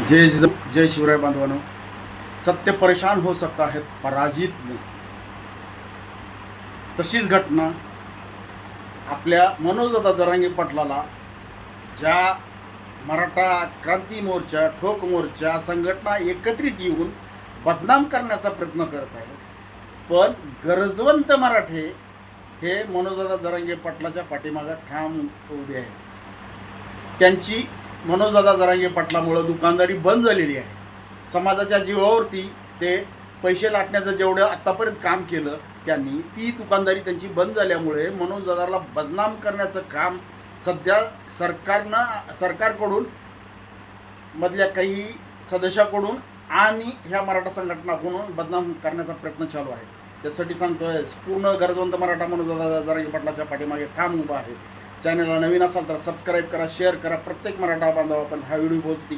जय शिवराय बांधवांनो। सत्य परेशान हो सकता है, पराजित नहीं। तशीच घटना आपल्या मनोजदादा जरांगे पाटलाला ज्या मराठा क्रांती मोर्चा, ठोक मोर्चा संघटना एकत्रित येऊन बदनाम करण्याचा प्रयत्न करत आहे, पण गरजवंत मराठे हे मनोजदादा जरांगे पाटलाच्या पाठीमागे ठाम उभे आहेत। त्यांची मनोजदादा जरांगे पाटलामुळं दुकानदारी बंद झालेली आहे। समाजाच्या जीवावरती ते पैसे लाटण्याचं जेवढं आत्तापर्यंत काम केलं त्यांनी, ती दुकानदारी त्यांची बंद झाल्यामुळे मनोजदादाला बदनाम करण्याचं काम सध्या सरकारकडून, मधल्या काही सदस्याकडून आणि ह्या मराठा संघटनाकडून बदनाम करण्याचा प्रयत्न चालू आहे। त्यासाठी सांगतोय, पूर्ण गरजवंत मराठा मनोजदादा जरांगे पाटलाच्या पाठीमागे ठाम उभा आहे। चॅनलला नवीन असाल तर सबस्क्राईब करा, शेअर करा। प्रत्येक मराठा बांधव आपण हा व्हिडिओ पोहोचती